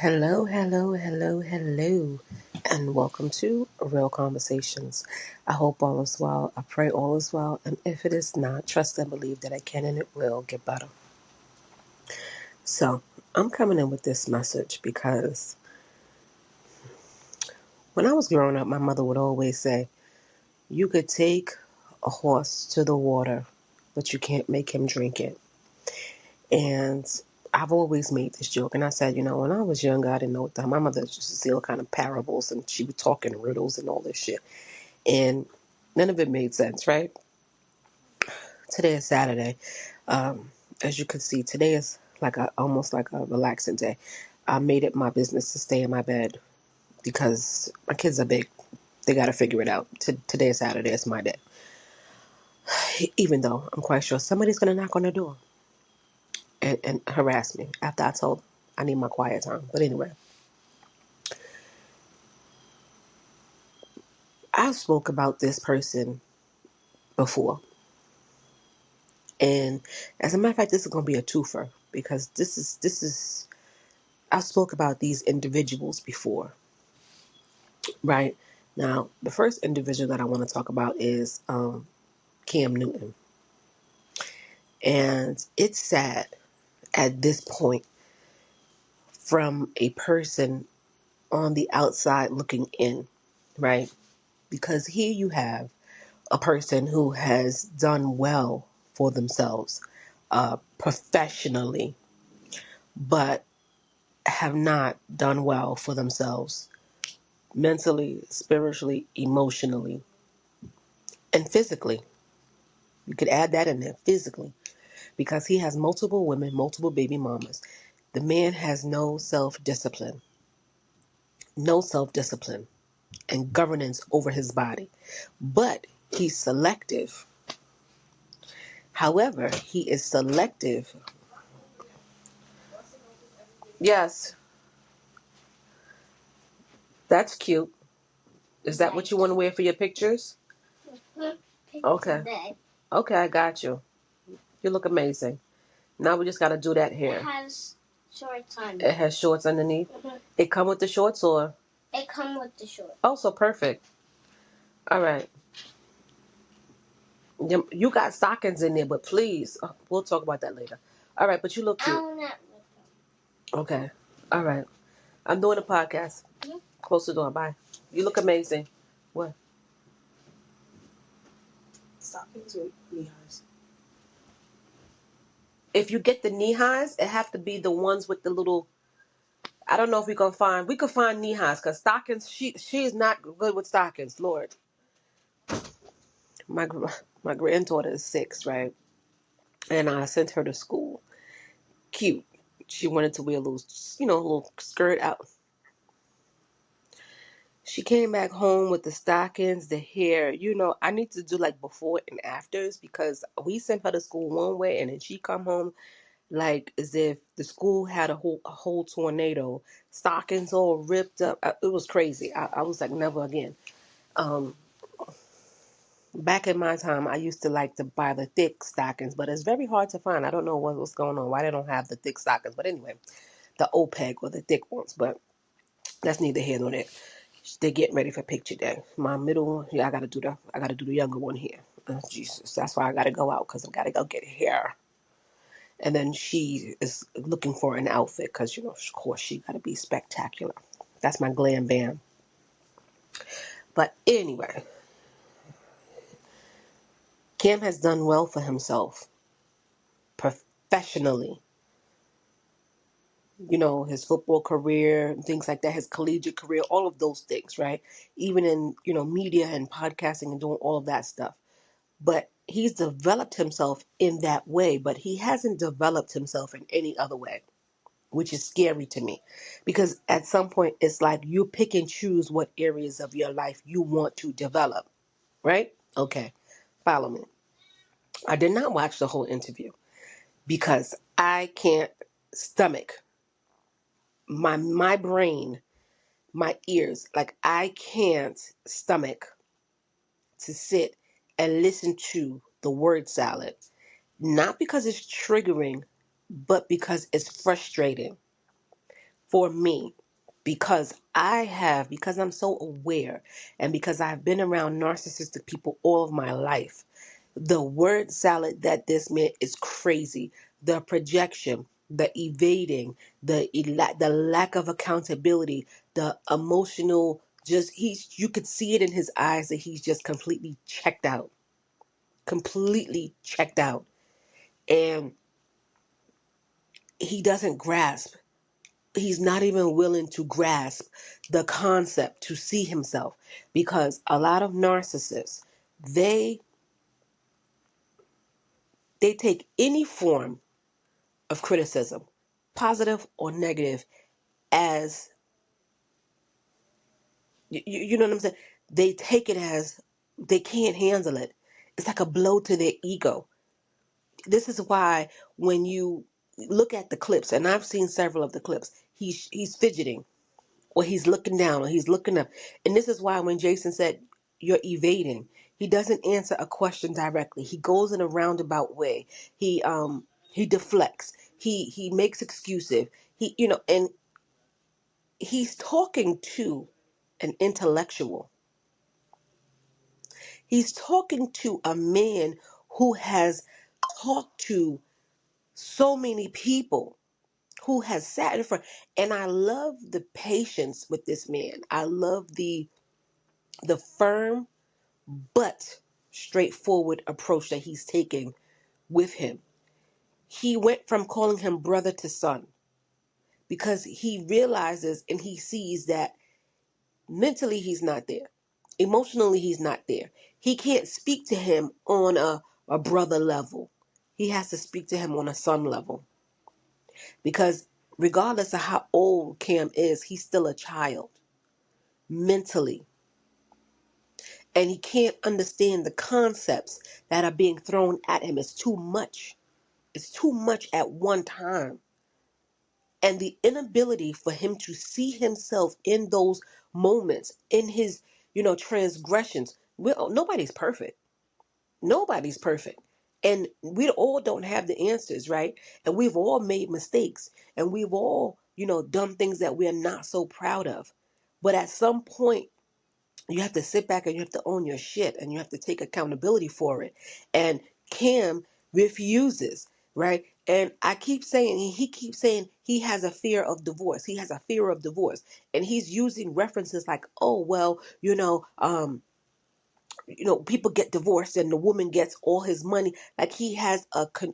Hello, hello, hello, hello, and welcome to Real Conversations. I hope all is well. I pray all is well, and if it is not, trust and believe that it can and it will get better. So, I'm coming in with this message because when I was growing up, my mother would always say, you could take a horse to the water, but you can't make him drink it. And I've always made this joke, and I said, when I was younger, I didn't know what my mother used to see all kind of parables, and she would talk in riddles and all this shit. And none of it made sense, right? Today is Saturday. As you can see, today is almost like a relaxing day. I made it my business to stay in my bed because my kids are big. They got to figure it out. Today is Saturday. It's my day. Even though I'm quite sure somebody's going to knock on the door and harass me after I told them I need my quiet time. But anyway, I spoke about this person before. And as a matter of fact, this is going to be a twofer because this is I spoke about these individuals before, right? Now, the first individual that I want to talk about is Cam Newton. And it's sad at this point from a person on the outside looking in, right? Because here you have a person who has done well for themselves professionally, but have not done well for themselves mentally, spiritually, emotionally, and physically. You could add that in there, physically, because he has multiple women, multiple baby mamas. The man has no self discipline and governance over his body, but he's selective. However, he is selective. Yes, that's cute. Is that what you want to wear for your pictures? Okay. Okay, I got you. You look amazing. Now we just got to do that hair. It has shorts underneath. It has shorts underneath? It come with the shorts or? It come with the shorts. Oh, so perfect. All right. You got stockings in there, but please, we'll talk about that later. All right, but you look cute. Okay. All right. I'm doing a podcast. Close the door. Bye. You look amazing. What? Stockings or knee highs? If you get the knee highs, it have to be the ones with the little. I don't know if we could find knee highs because stockings. She is not good with stockings. Lord, my my granddaughter is 6, right? And I sent her to school. Cute. She wanted to wear a little skirt out. She came back home with the stockings, the hair. I need to do like before and afters because we sent her to school one way and then she come home like as if the school had a whole tornado. Stockings all ripped up. It was crazy. I was like, never again. Um, Back in my time, I used to like to buy the thick stockings, but it's very hard to find. I don't know what's going on, why they don't have the thick stockings. But anyway, the OPEG or the thick ones. But that's neither here nor there. They're getting ready for picture day. My middle one, yeah, I gotta do the younger one here. Jesus, that's why I gotta go out because I gotta go get hair. And then she is looking for an outfit because of course, she gotta be spectacular. That's my glam bam. But anyway, Cam has done well for himself professionally. His football career, things like that, his collegiate career, all of those things, right? Even in, media and podcasting and doing all of that stuff. But he's developed himself in that way, but he hasn't developed himself in any other way, which is scary to me. Because at some point, it's like you pick and choose what areas of your life you want to develop, right? Okay, follow me. I did not watch the whole interview because I can't stomach my brain, my ears. Like, I can't stomach to sit and listen to the word salad. Not because it's triggering, but because it's frustrating. for me, because I'm so aware, and because I've been around narcissistic people all of my life, the word salad that this man is crazy. The projection, the evading, the lack of accountability, the emotional, just you could see it in his eyes that he's just completely checked out, and he doesn't grasp. He's not even willing to grasp the concept to see himself, because a lot of narcissists, they they take any form of criticism, positive or negative, as you know what I'm saying? They take it as they can't handle it. It's like a blow to their ego. This is why when you look at the clips, and I've seen several of the clips, he's fidgeting, or he's looking down, or he's looking up. And this is why when Jason said you're evading, he doesn't answer a question directly. He goes in a roundabout way. He deflects. He makes excuses. And he's talking to an intellectual. He's talking to a man who has talked to so many people, who has sat in front. And I love the patience with this man. I love the firm but straightforward approach that he's taking with him. He went from calling him brother to son, because he realizes and he sees that mentally he's not there. Emotionally he's not there. He can't speak to him on a brother level. He has to speak to him on a son level. Because regardless of how old Cam is, he's still a child mentally. And he can't understand the concepts that are being thrown at him. It's too much. It's too much at one time. And the inability for him to see himself in those moments, in his, transgressions. Nobody's perfect. Nobody's perfect. And we all don't have the answers, right? And we've all made mistakes. And we've all, done things that we're not so proud of. But at some point, you have to sit back and you have to own your shit, and you have to take accountability for it. And Cam refuses, right? And I keep saying, he keeps saying he has a fear of divorce. He has a fear of divorce. And he's using references like, oh, well, people get divorced and the woman gets all his money. Like he has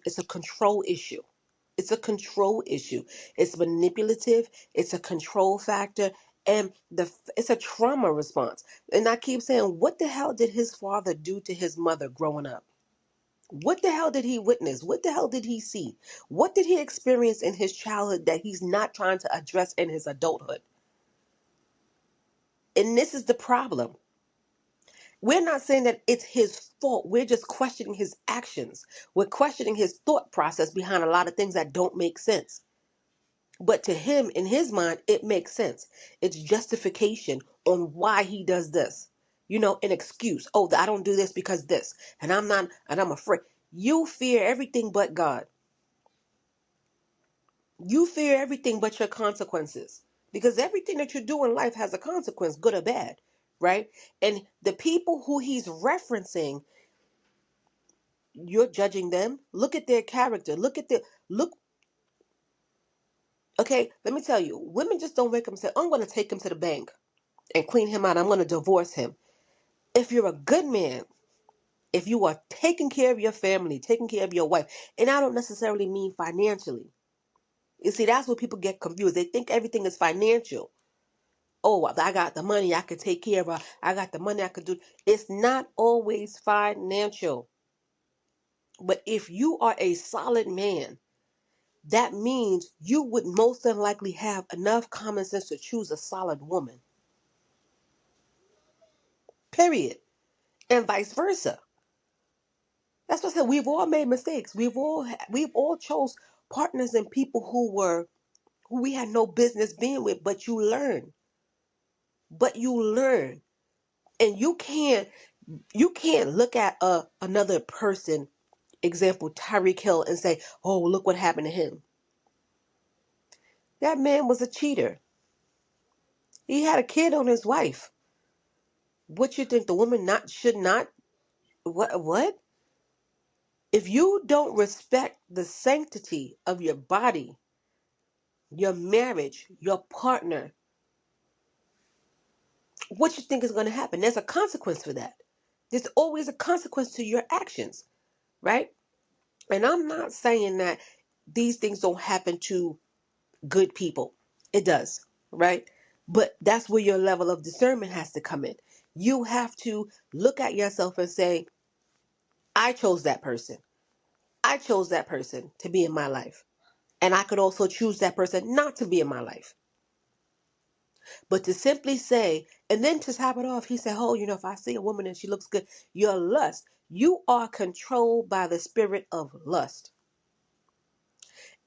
it's a control issue. It's a control issue. It's manipulative. It's a control factor. And it's a trauma response. And I keep saying, what the hell did his father do to his mother growing up? What the hell did he witness? What the hell did he see? What did he experience in his childhood that he's not trying to address in his adulthood? And this is the problem. We're not saying that it's his fault. We're just questioning his actions. We're questioning his thought process behind a lot of things that don't make sense. But to him, in his mind, it makes sense. It's justification on why he does this. An excuse. Oh, I don't do this because this. And I'm afraid. You fear everything but God. You fear everything but your consequences. Because everything that you do in life has a consequence, good or bad. Right? And the people who he's referencing, you're judging them. Look at their character. Look. Okay, let me tell you, women just don't wake up and say, I'm going to take him to the bank and clean him out. I'm going to divorce him. If you're a good man, if you are taking care of your family, taking care of your wife, and I don't necessarily mean financially. You see, that's what people get confused. They think everything is financial. Oh, I got the money, I could take care of her. I got the money, I could do. It's not always financial. But if you are a solid man, that means you would most unlikely have enough common sense to choose a solid woman. Period. And vice versa. That's what I said. We've all made mistakes. We've all chose partners and people who we had no business being with. But you learn. And you can't look at another person, example Tyreek Hill, and say, "Oh, look what happened to him." That man was a cheater. He had a kid on his wife. What you think the woman not should not what? If you don't respect the sanctity of your body, your marriage, your partner, what you think is going to happen? There's a consequence for that. There's always a consequence to your actions, right? And I'm not saying that these things don't happen to good people. It does, right? But that's where your level of discernment has to come in. You have to look at yourself and say, I chose that person. I chose that person to be in my life. And I could also choose that person not to be in my life. But to simply say, and then to top it off, he said, oh, if I see a woman and she looks good, your lust, you are controlled by the spirit of lust.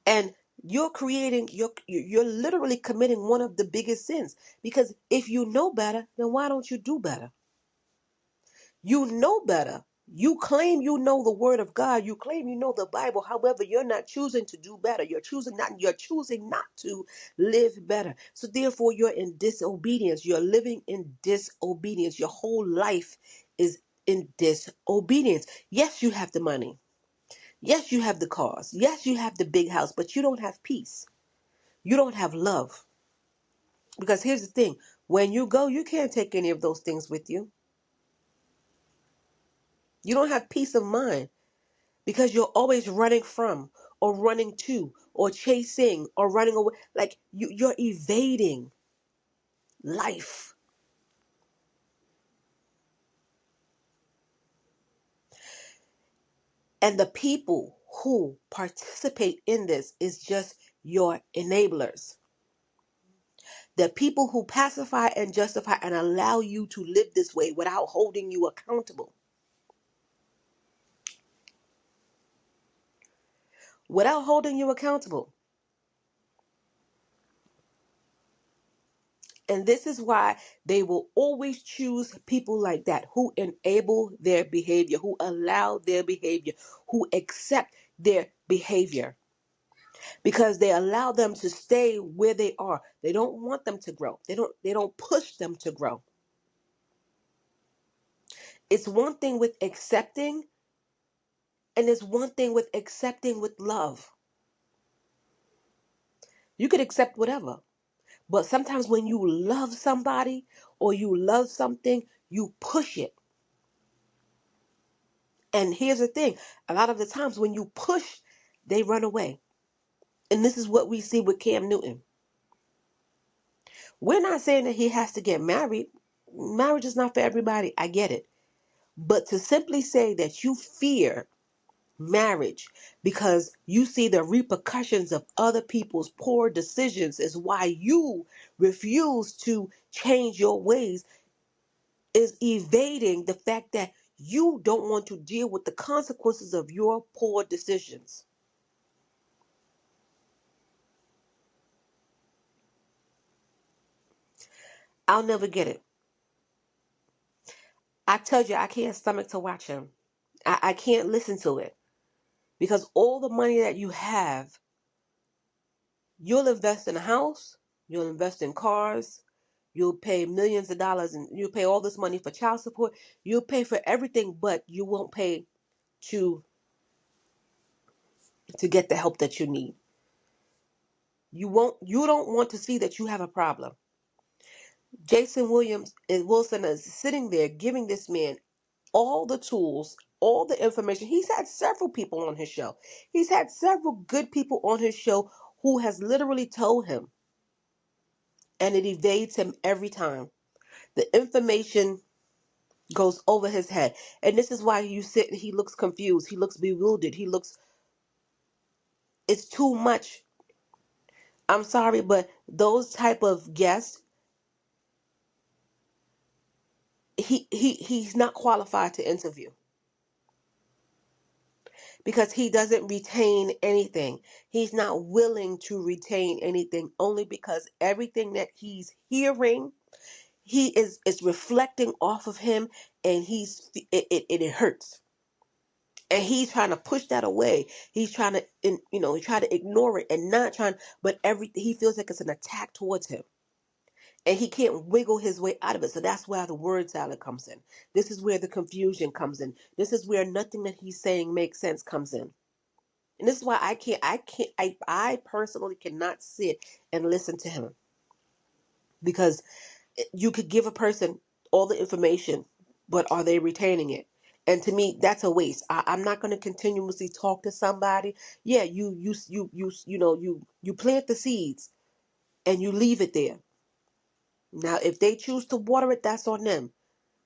And you're literally committing one of the biggest sins. Because if you know better, then why don't you do better? You know better. You claim you know the word of God. You claim you know the Bible. However, you're not choosing to do better. You're choosing not to live better. So therefore, you're in disobedience. You're living in disobedience. Your whole life is in disobedience. Yes, you have the money. Yes, you have the cars. Yes, you have the big house, but you don't have peace. You don't have love. Because here's the thing. When you go, you can't take any of those things with you. You don't have peace of mind. Because you're always running from or running to or chasing or running away. Like you're evading life. And the people who participate in this is just your enablers. The people who pacify and justify and allow you to live this way without holding you accountable. Without holding you accountable. And this is why they will always choose people like that who enable their behavior, who allow their behavior, who accept their behavior. Because they allow them to stay where they are. They don't want them to grow. They don't push them to grow. It's one thing with accepting, and it's one thing with accepting with love. You could accept whatever. But sometimes when you love somebody or you love something, you push it. And here's the thing. A lot of the times when you push, they run away. And this is what we see with Cam Newton. We're not saying that he has to get married. Marriage is not for everybody. I get it. But to simply say that you fear marriage because you see the repercussions of other people's poor decisions is why you refuse to change your ways is evading the fact that you don't want to deal with the consequences of your poor decisions. I'll never get it. I tell you, I can't stomach to watch him. I can't listen to it because all the money that you have, you'll invest in a house, you'll invest in cars, you'll pay millions of dollars and you'll pay all this money for child support. You'll pay for everything, but you won't pay to get the help that you need. You don't want to see that you have a problem. Wilson is sitting there giving this man all the tools, all the information. He's had several people on his show. He's had several good people on his show who has literally told him, and it evades him every time. The information goes over his head. And this is why he looks confused. He looks bewildered. It's too much. I'm sorry, but those type of guests, he's not qualified to interview because he doesn't retain anything. He's not willing to retain anything only because everything that he's hearing, it's reflecting off of him, and it hurts. And he's trying to push that away. He's trying to, he try to ignore it and not trying, but he feels like it's an attack towards him. And he can't wiggle his way out of it. So that's where the word salad comes in. This is where the confusion comes in. This is where nothing that he's saying makes sense comes in. And this is why I personally cannot sit and listen to him. Because you could give a person all the information, but are they retaining it? And to me, that's a waste. I'm not going to continuously talk to somebody. Yeah, you plant the seeds and you leave it there. Now, if they choose to water it, that's on them.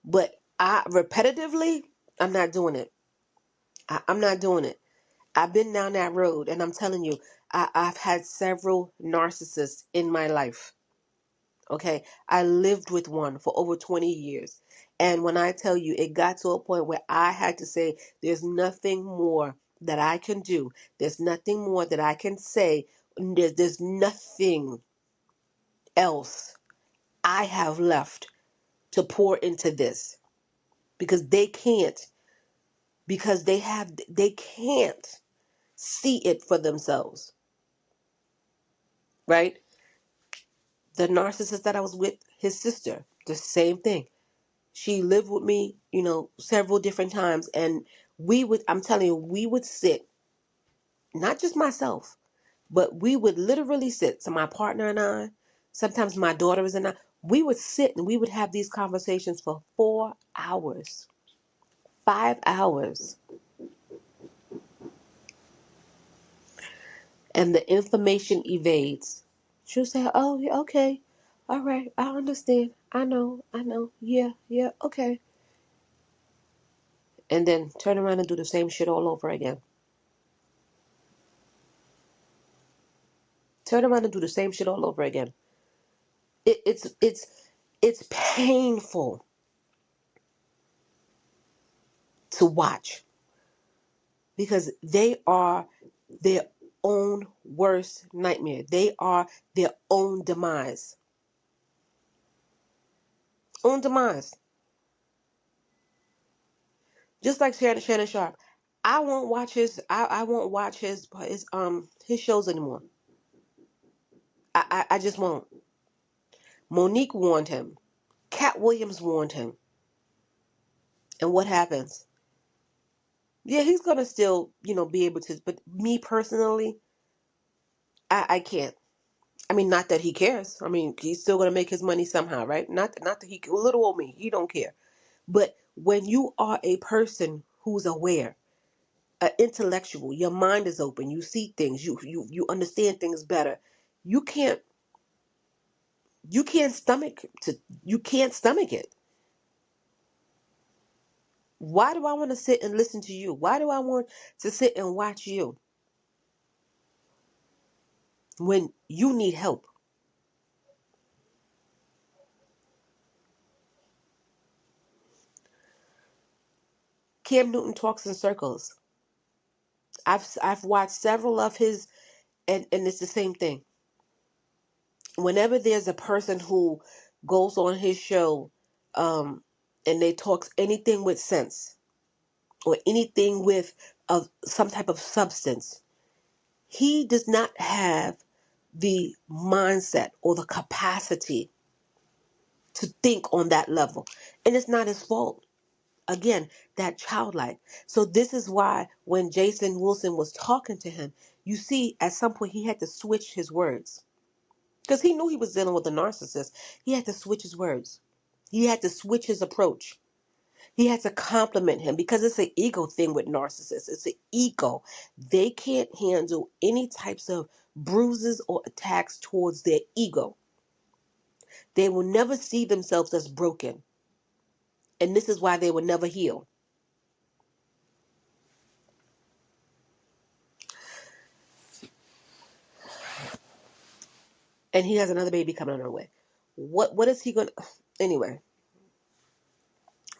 But repetitively, I'm not doing it. I'm not doing it. I've been down that road, and I'm telling you, I've had several narcissists in my life. Okay, I lived with one for over 20 years. And when I tell you, it got to a point where I had to say, there's nothing more that I can do. There's nothing more that I can say. There's nothing else I have left to pour into this because they can't see it for themselves, right? The narcissist that I was with, his sister, the same thing. She lived with me, several different times. And I'm telling you, we would sit, not just myself, but we would literally sit. So my partner and I, sometimes my daughters and I, we would sit and we would have these conversations for 4 hours, 5 hours. And the information evades. She'll say, oh, yeah, okay. All right. I understand. I know. Yeah. Yeah. Okay. And then turn around and do the same shit all over again. Turn around and do the same shit all over again. It's painful to watch because they are their own worst nightmare. They are their own demise. Own demise. Just like Shannon Sharp. I won't watch his shows anymore. I just won't. Monique warned him. Cat Williams warned him. And what happens? Yeah, he's gonna still, be able to, but me personally, I can't. I mean, not that he cares. I mean, he's still gonna make his money somehow, right? Not that he little old me, he don't care. But when you are a person who's aware, an intellectual, your mind is open, you see things, you understand things better. You can't you can't stomach you can't stomach it. Why do I want to sit and listen to you? Why do I want to sit and watch you when you need help? Cam Newton talks in circles. I've watched several of his, and it's the same thing. Whenever there's a person who goes on his show, um, and they talk anything with sense or anything with some type of substance, he does not have the mindset or the capacity to think on that level, and it's not his fault. Again, that childlike. So this is why when Jason Wilson was talking to him, you see at some point he had to switch his words because he knew he was dealing with a narcissist. He had to switch his words. He had to switch his approach. He had to compliment him because it's an ego thing with narcissists. It's an ego. They can't handle any types of bruises or attacks towards their ego. They will never see themselves as broken. And this is why they will never heal. And he has another baby coming on her way. What is he going to... Anyway,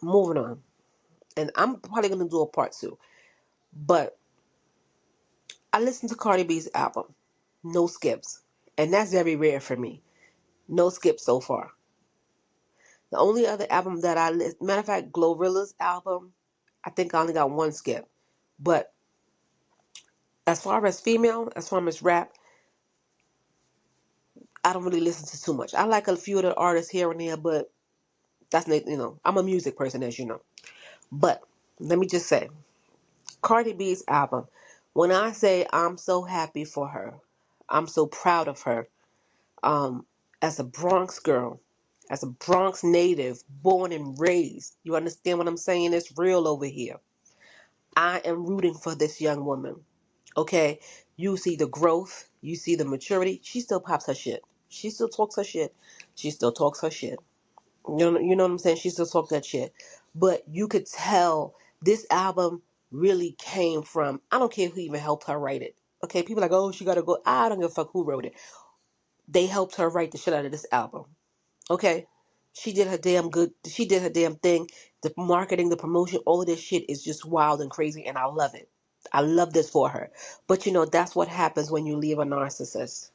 moving on. And I'm probably going to do a part 2. But I listened to Cardi B's album, no skips. And that's very rare for me. No skips so far. The only other album that matter of fact, Glorilla's album, I think I only got one skip. But as far as rap, I don't really listen to too much. I like a few of the artists here and there, but that's not, I'm a music person, as you know. But let me just say, Cardi B's album, when I say I'm so happy for her, I'm so proud of her, um, as a Bronx girl, as a Bronx native, born and raised. You understand what I'm saying? It's real over here. I am rooting for this young woman. Okay? You see the growth, you see the maturity. She still pops her shit. She still talks her shit. She still talks her shit. You know what I'm saying? She still talks that shit. But you could tell this album really came from, I don't care who even helped her write it. Okay, people are like, oh, she gotta go. I don't give a fuck who wrote it. They helped her write the shit out of this album. Okay? She did her damn good. She did her damn thing. The marketing, the promotion, all of this shit is just wild and crazy, and I love it. I love this for her. But that's what happens when you leave a narcissist.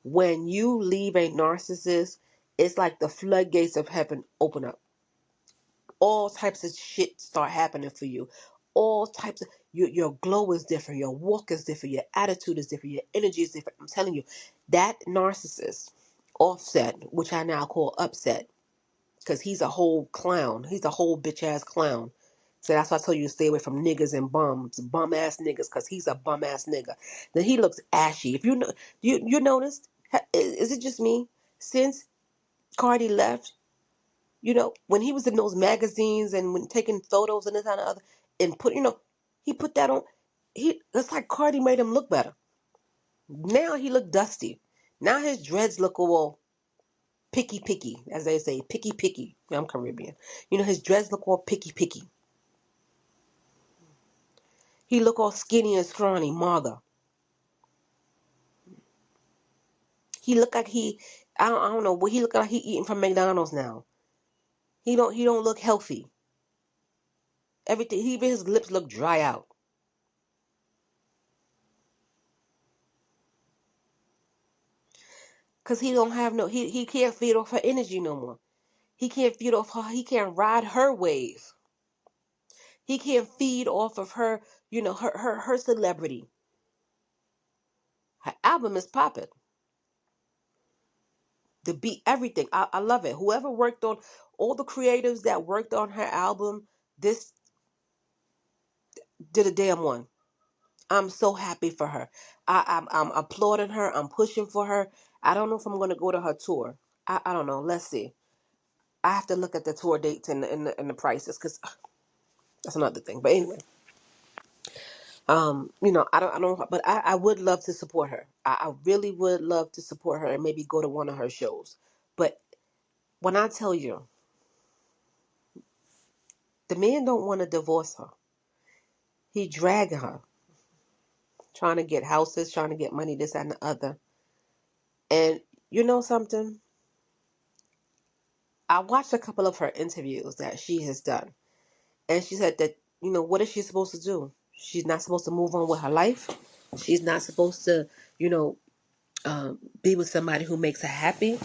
When you leave a narcissist, it's like the floodgates of heaven open up. All types of shit start happening for you. All types of your glow is different, your walk is different, your attitude is different, your energy is different. I'm telling you, that narcissist, Offset, which I now call Upset, because he's a whole clown. He's a whole bitch ass clown. So that's why I told you to stay away from niggas and bum ass niggas, because he's a bum ass nigga. Then he looks ashy. If you know, you noticed? Is it just me? Since Cardi left, when he was in those magazines and when taking photos and this and the other, and he put that on. It's like Cardi made him look better. Now he look dusty. Now his dreads look all picky, as they say, picky. I'm Caribbean. His dreads look all picky. He look all skinny and scrawny, mager. He look like I don't know what he look like. He eating from McDonald's now. He don't look healthy. Everything, even his lips look dry out. Cause he don't have no, he can't feed off her energy no more. He can't feed off her. He can't ride her wave. He can't feed off of her. Her celebrity. Her album is popping. The beat, everything. I love it. Whoever worked on, all the creatives that worked on her album, this did a damn one. I'm so happy for her. I'm applauding her. I'm pushing for her. I don't know if I'm going to go to her tour. I don't know. Let's see. I have to look at the tour dates and the prices, because that's another thing. But anyway, I don't, but I would love to support her. I really would love to support her and maybe go to one of her shows. But when I tell you, the man don't want to divorce her. He dragging her, trying to get houses, trying to get money, this and the other. And you know something? I watched a couple of her interviews that she has done, and she said that, what is she supposed to do? She's not supposed to move on with her life. She's not supposed to, you know, be with somebody who makes her happy.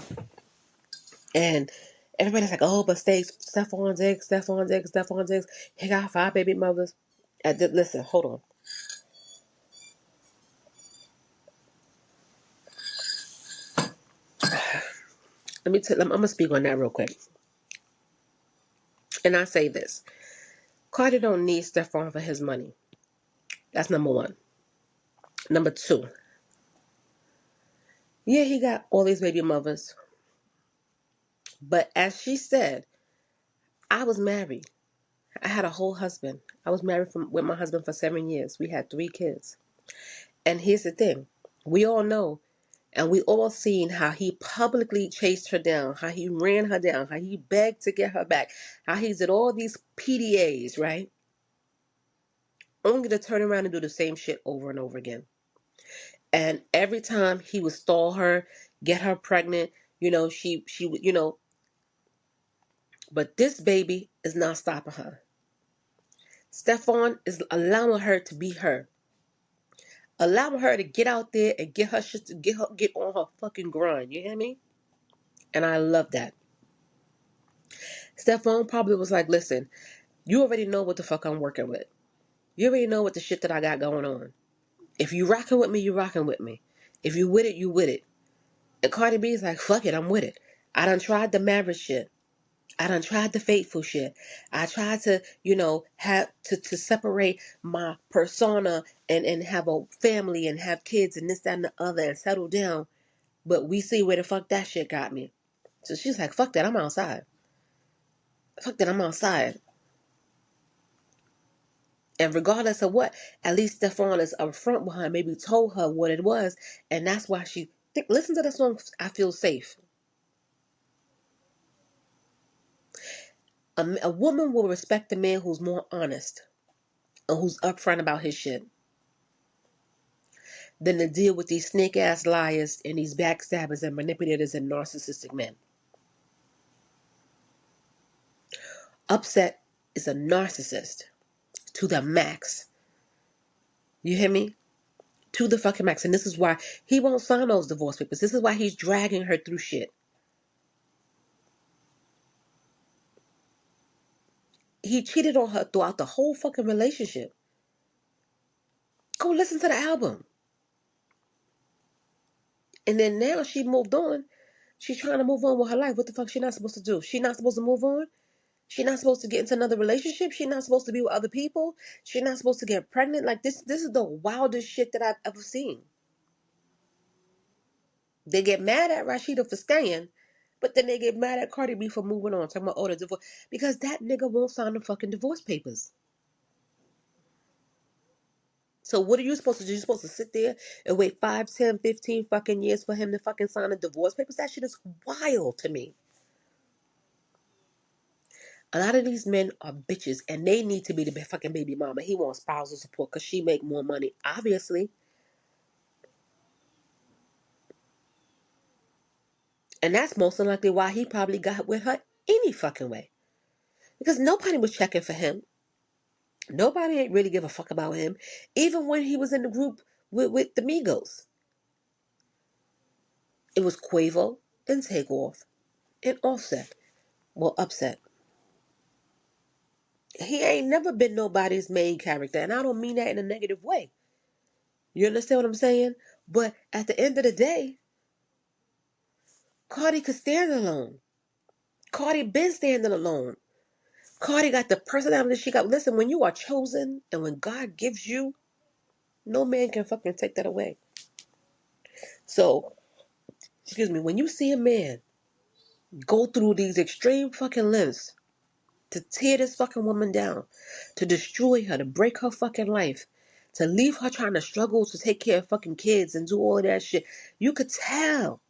And everybody's like, oh, but Stephon Diggs. He got 5 baby mothers. Listen, hold on. I'm going to speak on that real quick. And I say this. Carter don't need Stephon for his money. That's number one. Number two. Yeah, he got all these baby mothers. But as she said, I was married. I had a whole husband. I was married with my husband for 7 years. We had 3 kids. And here's the thing. We all know, and we all seen how he publicly chased her down, how he ran her down, how he begged to get her back, how he did all these PDAs, right? Only to turn around and do the same shit over and over again. And every time he would stall her, get her pregnant, she would, but this baby is not stopping her. Stephon is allowing her to be her. Allowing her to get out there and get her shit, to get on her fucking grind. You hear me? And I love that. Stephon probably was like, listen, you already know what the fuck I'm working with. You already know what the shit that I got going on. If you rocking with me, you rocking with me. If you with it, you with it. And Cardi B is like, fuck it, I'm with it. I done tried the marriage shit. I done tried the faithful shit. I tried to, have to separate my persona and have a family and have kids and this, that, and the other and settle down. But we see where the fuck that shit got me. So she's like, fuck that, I'm outside. Fuck that, I'm outside. And regardless of what, at least Stefan is upfront with her, maybe told her what it was. And that's why listen to the song, I Feel Safe. A woman will respect a man who's more honest and who's upfront about his shit than to deal with these snake ass liars and these backstabbers and manipulators and narcissistic men. Upset is a narcissist to the max. You hear me? To the fucking max. And this is why he won't sign those divorce papers. This is why he's dragging her through shit. He cheated on her throughout the whole fucking relationship. Go listen to the album. And then now she moved on. She's trying to move on with her life. What the fuck she not supposed to do? She not supposed to move on? She not supposed to get into another relationship? She not supposed to be with other people? She not supposed to get pregnant? Like this is the wildest shit that I've ever seen. They get mad at Rashida for staying, but then they get mad at Cardi B for moving on. Talking about, oh, the divorce. Because that nigga won't sign the fucking divorce papers. So what are you supposed to do? You're supposed to sit there and wait 5, 10, 15 fucking years for him to fucking sign the divorce papers? That shit is wild to me. A lot of these men are bitches and they need to be the fucking baby mama. He wants spousal support because she make more money, obviously. And that's most likely why he probably got with her any fucking way. Because nobody was checking for him. Nobody ain't really give a fuck about him. Even when he was in the group with the Migos. It was Quavo and Takeoff and Offset. Well, Upset. He ain't never been nobody's main character. And I don't mean that in a negative way. You understand what I'm saying? But at the end of the day, Cardi could stand alone. Cardi been standing alone. Cardi got the personality she got. Listen, when you are chosen and when God gives you, no man can fucking take that away. So, excuse me, when you see a man go through these extreme fucking lengths to tear this fucking woman down, to destroy her, to break her fucking life, to leave her trying to struggle to take care of fucking kids and do all of that shit, you could tell.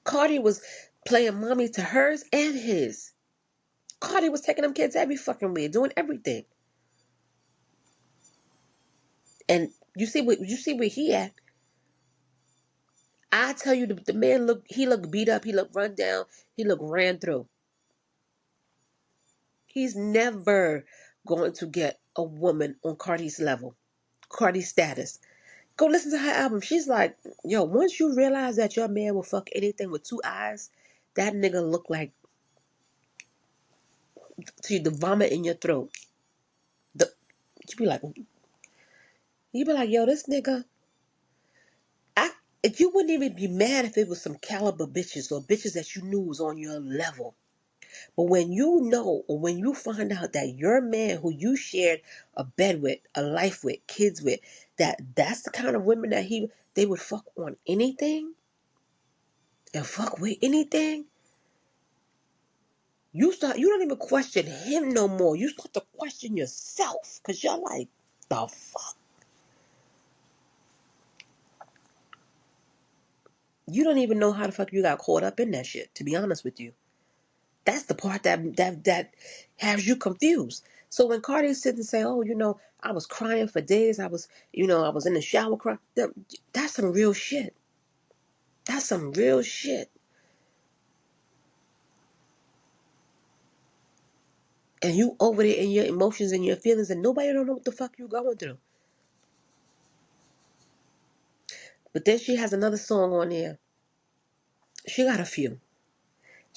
Cardi was playing mommy to hers and his. Cardi was taking them kids every fucking way, doing everything. And you see where he at. I tell you, the man looked beat up, he looked run down, he looked ran through. He's never going to get a woman on Cardi's level, Cardi's status. Go listen to her album. She's like, yo, once you realize that your man will fuck anything with 2 eyes, that nigga look like to the vomit in your throat. You be like, yo, this nigga. You wouldn't even be mad if it was some caliber bitches or bitches that you knew was on your level. But when you know or when you find out that your man who you shared a bed with, a life with, kids with, that's the kind of women that they would fuck on anything and fuck with anything, you don't even question him no more. You start to question yourself because you're like, the fuck? You don't even know how the fuck you got caught up in that shit, to be honest with you. That's the part that has you confused. So when Cardi sits and say, "Oh, I was crying for days. I was in the shower crying." That's some real shit. That's some real shit. And you over there in your emotions and your feelings, and nobody don't know what the fuck you going through. But then she has another song on there. She got a few.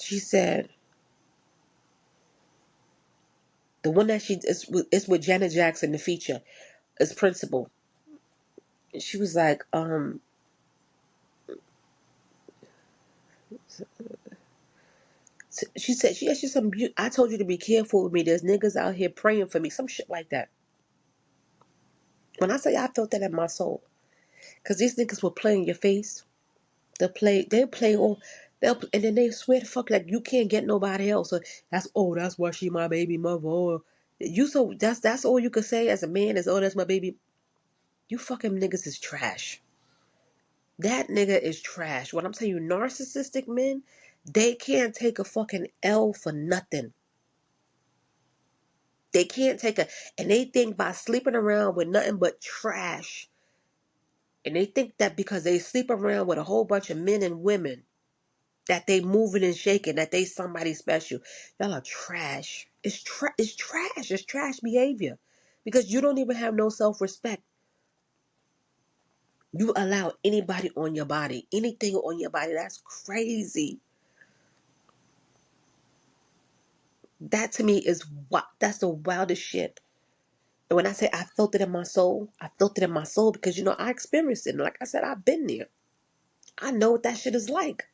She said, The one that it's with Janet Jackson, the feature, as principal. And she was like, she said she asked you some. I told you to be careful with me. There's niggas out here praying for me. Some shit like that. When I say I felt that in my soul, because these niggas will play in your face. They play all. And then they swear to fuck like you can't get nobody else. So that's why she my baby mother. Oh, you so that's all you can say as a man is that's my baby. You fucking niggas is trash. That nigga is trash. What I'm telling you, narcissistic men, they can't take a fucking L for nothing. They can't take and they think by sleeping around with nothing but trash. And they think that because they sleep around with a whole bunch of men and women, that they moving and shaking, that they somebody special. Y'all are trash. It's trash. It's trash behavior. Because you don't even have no self-respect. You allow anybody on your body, anything on your body. That's crazy. That to me is that's the wildest shit. And when I say I felt it in my soul, I felt it in my soul because I experienced it. And like I said, I've been there. I know what that shit is like.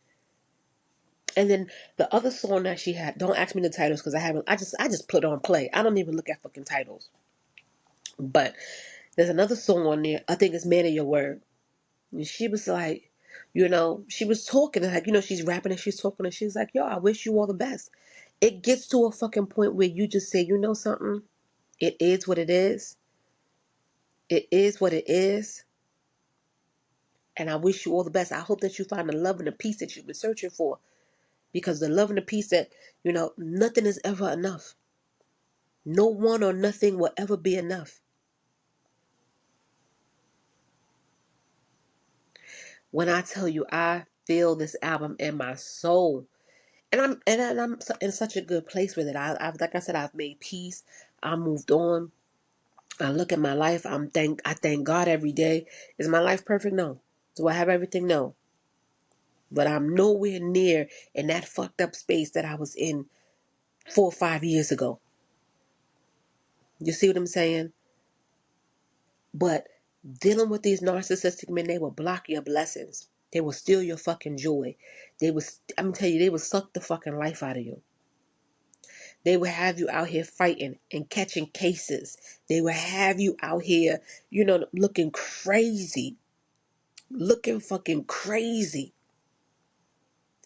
And then the other song that she had, don't ask me the titles because I haven't. I just put on play. I don't even look at fucking titles. But there's another song on there. I think it's "Man of Your Word." And she was like, she was talking and like, she's rapping and she's talking and she's like, "Yo, I wish you all the best." It gets to a fucking point where you just say, you know something? It is what it is. It is what it is. And I wish you all the best. I hope that you find the love and the peace that you've been searching for. Because the love and the peace that, nothing is ever enough. No one or nothing will ever be enough. When I tell you, I feel this album in my soul. And I'm in such a good place with it. I've like I said, I've made peace. I moved on. I look at my life. I thank God every day. Is my life perfect? No. Do I have everything? No. But I'm nowhere near in that fucked up space that I was in 4 or 5 years ago. You see what I'm saying? But dealing with these narcissistic men, they will block your blessings. They will steal your fucking joy. I'm telling you, they will suck the fucking life out of you. They will have you out here fighting and catching cases. They will have you out here, looking crazy. Looking fucking crazy.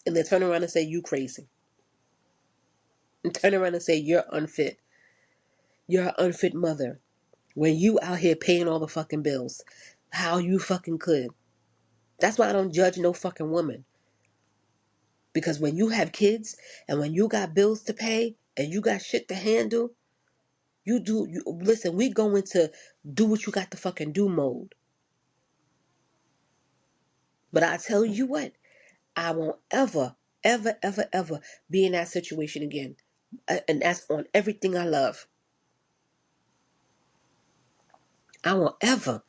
And they turn around and say, you crazy. And turn around and say, you're unfit. You're an unfit mother. When you out here paying all the fucking bills. How you fucking could. That's why I don't judge no fucking woman. Because when you have kids and when you got bills to pay and you got shit to handle, listen, we go into do what you got to fucking do mode. But I tell you what, I won't ever, ever, ever, ever be in that situation again. And that's on everything I love. I won't ever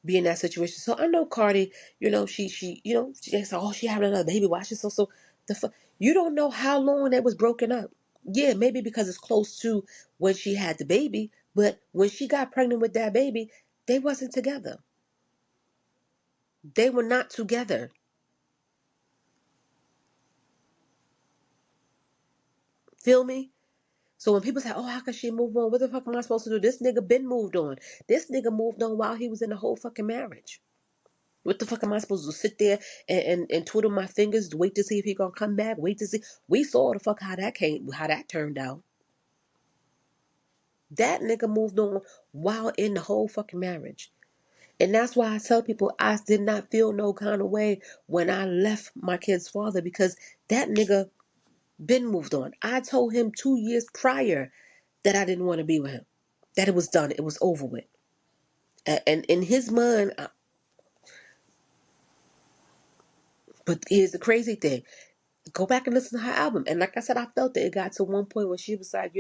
be in that situation. So I know Cardi, she said, oh, she having another baby. Why she's so you don't know how long that was broken up. Yeah, maybe because it's close to when she had the baby, but when she got pregnant with that baby, they wasn't together. They were not together. Feel me? So when people say, oh, how can she move on? What the fuck am I supposed to do? This nigga been moved on. This nigga moved on while he was in the whole fucking marriage. What the fuck am I supposed to sit there and twiddle my fingers, wait to see if he gonna come back, wait to see? We saw the fuck how that turned out. That nigga moved on while in the whole fucking marriage. And that's why I tell people I did not feel no kind of way when I left my kid's father because that nigga been moved on. I told him 2 years prior that I didn't want to be with him. That it was done. It was over with. And in his mind, but here's the crazy thing. Go back and listen to her album. And like I said, I felt it. It got to one point where she was like,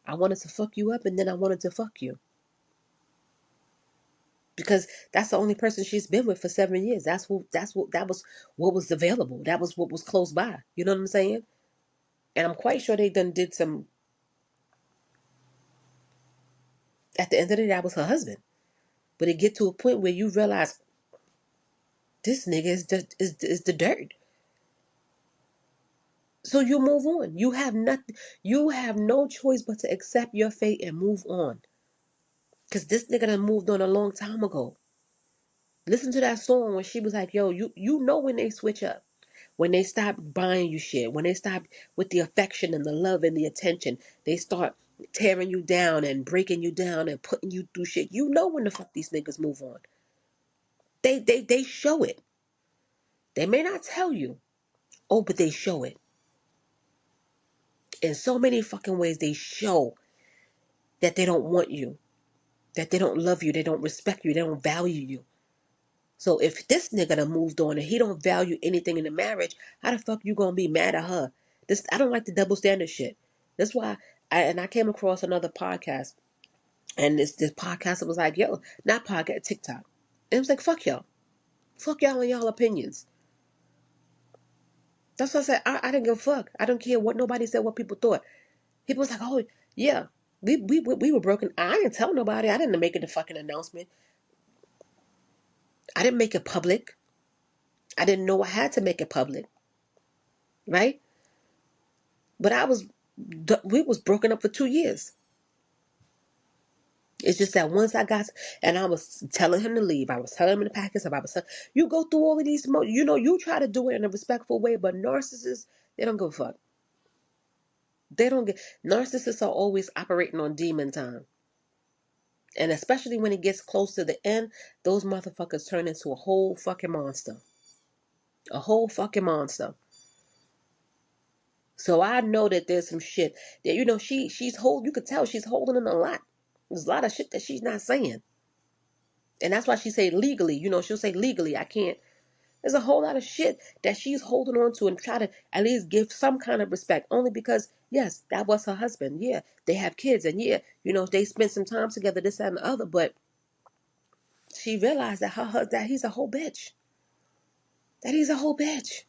I wanted to fuck you up and then I wanted to fuck you. Because that's the only person she's been with for 7 years. That was what was available. That was what was close by. You know what I'm saying? And I'm quite sure they done did some At the end of the day, I was her husband. But it get to a point where you realize this nigga is the dirt. So you move on. You have nothing. You have no choice but to accept your fate and move on. Cause this nigga done moved on a long time ago. Listen to that song when she was like, "Yo, you know when they switch up, when they stop buying you shit, when they stop with the affection and the love and the attention, they start tearing you down and breaking you down and putting you through shit. You know when the fuck these niggas move on. They show it. They may not tell you, oh, but they show it in so many fucking ways. They show that they don't want you, that they don't love you, they don't respect you, they don't value you. So if this nigga done moved on and he don't value anything in the marriage, how the fuck you gonna be mad at her? I don't like the double standard shit. That's why I came across another podcast, and this podcast was like, yo, not podcast, TikTok. And it was like, fuck y'all and y'all opinions. That's what I said. I didn't give a fuck. I don't care what nobody said, what people thought. People was like, oh yeah, we were broken. I didn't tell nobody. I didn't make it a fucking announcement. I didn't make it public. I didn't know I had to make it public, right? But we was broken up for 2 years. It's just that once and I was telling him to leave. I was telling him to pack his up. I was telling, you go through all of these, you try to do it in a respectful way, but narcissists, they don't give a fuck. Narcissists are always operating on demon time. And especially when it gets close to the end, those motherfuckers turn into a whole fucking monster. A whole fucking monster. So I know that there's some shit that, you could tell she's holding in a lot. There's a lot of shit that she's not saying. And that's why she say legally, she'll say legally, I can't. There's a whole lot of shit that she's holding on to and try to at least give some kind of respect. Only because, yes, that was her husband. Yeah, they have kids. And yeah, they spent some time together, this, that, and the other. But she realized that he's a whole bitch. That he's a whole bitch.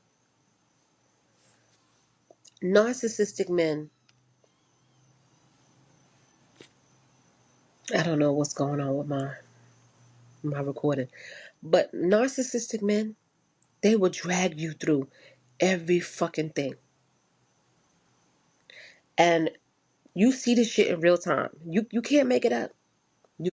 Narcissistic men. I don't know what's going on with my recording. But narcissistic men, they will drag you through every fucking thing. And you see this shit in real time. You can't make it up. You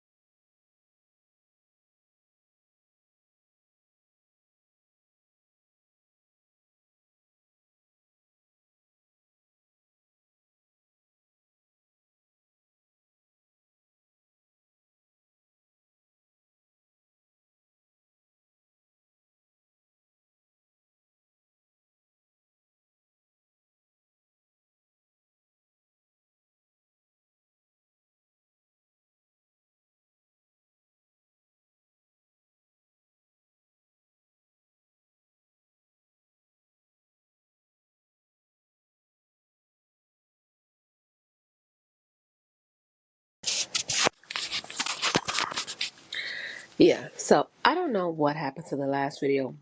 Yeah, so I don't know what happened to the last video,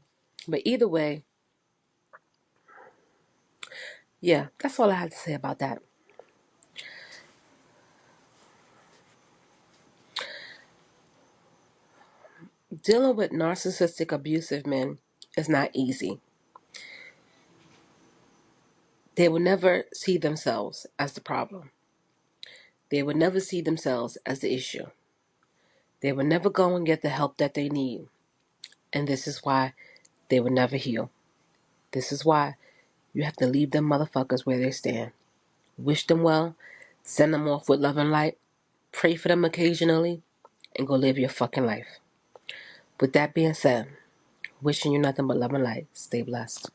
but either way, yeah, that's all I have to say about that. Dealing with narcissistic, abusive men is not easy. They will never see themselves as the problem. They will never see themselves as the issue. They will never go and get the help that they need. And this is why they will never heal. This is why you have to leave them motherfuckers where they stand. Wish them well, send them off with love and light, pray for them occasionally, and go live your fucking life. With that being said, wishing you nothing but love and light. Stay blessed.